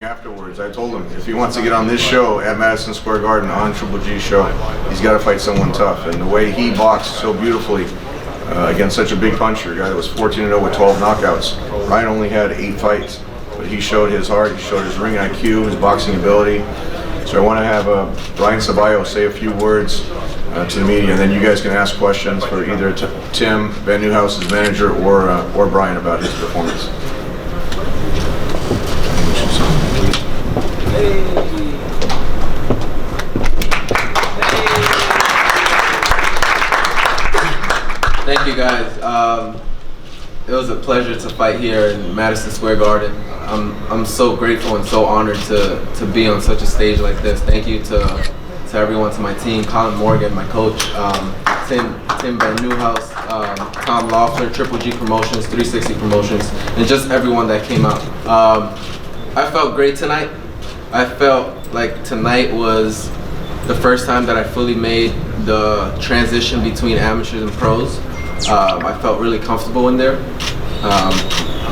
Afterwards, I told him if he wants to get on this show at Madison Square Garden on Triple G show, he's got to fight someone tough. And the way he boxed so beautifully against such a big puncher, a guy that was 14-0 with 12 knockouts. Ryan only had 8 fights, but he showed his heart, he showed his ring IQ, his boxing ability. So I want to have Brian Ceballo say a few words to the media, and then you guys can ask questions for either Tim, Ben Newhouse's manager, or Brian about his performance. Thank you guys. It was a pleasure to fight here in Madison Square Garden. I'm so grateful and so honored to be on such a stage like this. Thank you to everyone, to my team, Colin Morgan, my coach, Tim Ben Newhouse, Tom Loeffler, Triple G Promotions, 360 Promotions, and just everyone that came out. I felt great tonight. I felt like tonight was the first time that I fully made the transition between amateurs and pros. I felt really comfortable in there,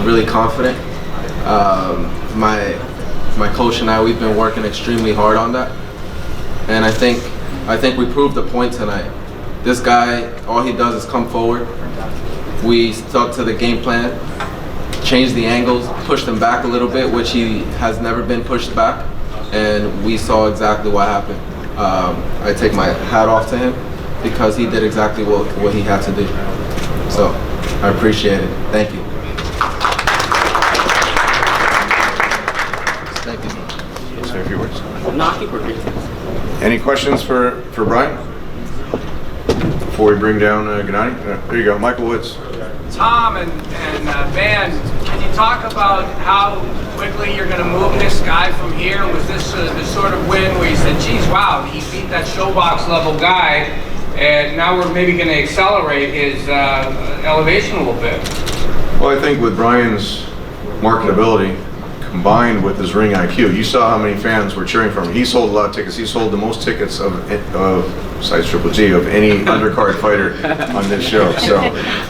really confident. My coach and I, we've been working extremely hard on that, and I think we proved the point tonight. This guy, all he does is come forward. We stuck to the game plan, changed the angles, pushed him back a little bit, which he has never been pushed back, and we saw exactly what happened. I take my hat off to him because he did exactly what he had to do. So I appreciate it. Thank you. Thank you. Let's say a few words. Any questions for Brian before we bring down Gennadiy? There you go, Michael Woods. Tom and Ben, can you talk about how quickly you're going to move this guy from here? Was this the sort of win where you said, geez, wow, he beat that showbox level guy, and now we're maybe going to accelerate his elevation a little bit? Well, I think with Brian's marketability combined with his ring IQ, you saw how many fans were cheering for him. He sold a lot of tickets. He sold the most tickets besides Triple G, of any undercard fighter on this show. So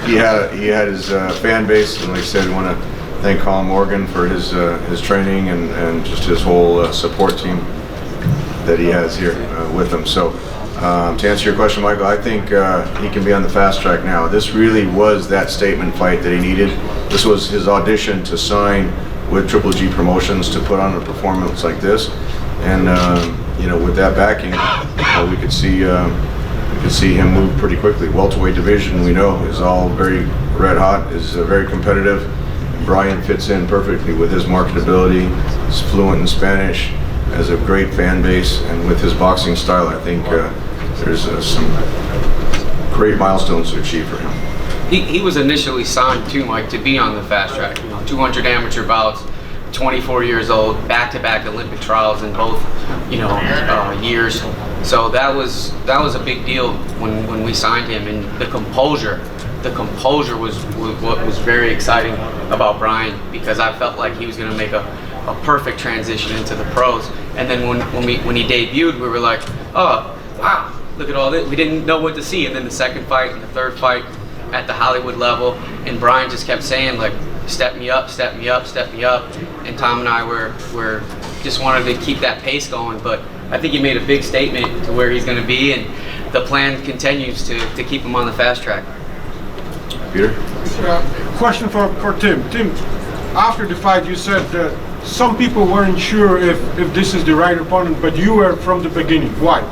he had his fan base, and like I said, we want to thank Colin Morgan for his training and just his whole support team that he has here with him. So to answer your question, Michael, I think he can be on the fast track now. This really was that statement fight that he needed. This was his audition to sign with Triple G Promotions to put on a performance like this, and you know, with that backing, we could see him move pretty quickly. Welterweight division, we know, is all very red hot, is very competitive. Brian fits in perfectly with his marketability. He's fluent in Spanish, has a great fan base, and with his boxing style, I think there's some great milestones to achieve for him. He was initially signed too, Mike, to be on the fast track. 200 amateur bouts, 24 years old, back-to-back Olympic trials in both, years. So that was a big deal when we signed him, and the composure was what was very exciting about Brian, because I felt like he was going to make a perfect transition into the pros. And then when he debuted, we were like, oh wow, look at all this. We didn't know what to see. And then the second fight and the third fight at the Hollywood level, and Brian just kept saying, like, step me up, step me up, step me up. And Tom and I were just wanted to keep that pace going. But I think he made a big statement to where he's going to be, and the plan continues to keep him on the fast track. Peter? Question for Tim. Tim, after the fight you said that some people weren't sure if this is the right opponent, but you were from the beginning. Why?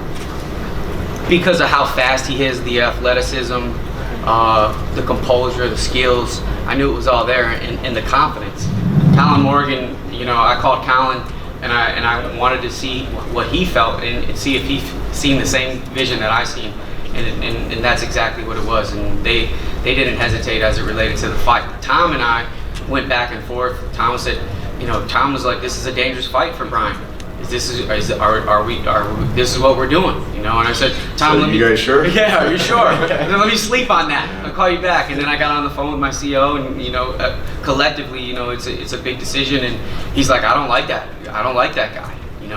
Because of how fast he is, the athleticism, the composure, the skills. I knew it was all there, and the confidence. Colin Morgan, I called Colin, and I wanted to see what he felt and see if he seen the same vision that I seen, and that's exactly what it was. And they didn't hesitate as it related to the fight. Tom and I went back and forth. Tom said, Tom was like, this is a dangerous fight for Brian. This is what we're doing, And I said, Tom, so you guys sure? Yeah, are you sure? Then let me sleep on that. I'll call you back. And then I got on the phone with my CO, and collectively, it's a big decision. And he's like, I don't like that. I don't like that guy.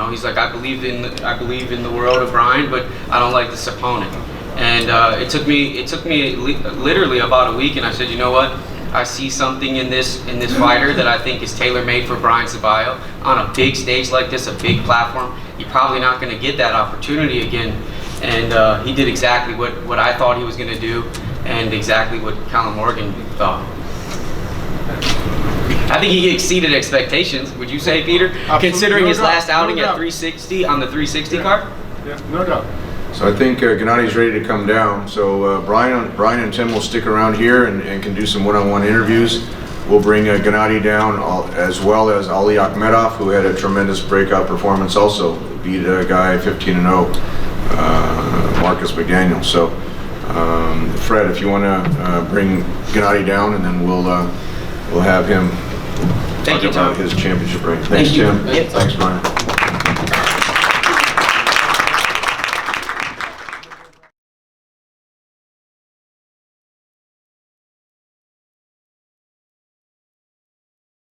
He's like, I believe in the world of Brian, but I don't like this opponent. And it took me literally about a week, and I said, you know what? I see something in this fighter that I think is tailor-made for Brian Ceballo on a big stage like this, a big platform. You're probably not going to get that opportunity again, and he did exactly what I thought he was going to do, and exactly what Colin Morgan thought. I think he exceeded expectations. Would you say, Peter? Absolutely. Considering his No doubt, last outing no at doubt. 360 on the 360 card. Yeah, no doubt. So I think Gennadi's ready to come down. So Brian and Tim will stick around here and can do some one-on-one interviews. We'll bring Gennadiy down, as well as Ali Akhmedov, who had a tremendous breakout performance also. Beat a guy 15-0, Marcus McDaniel. So Fred, if you want to bring Gennadiy down, and then we'll have him Thank talk you, about Tom. his championship reign. Thanks, Thank you. Tim. Yep. Thanks, Brian.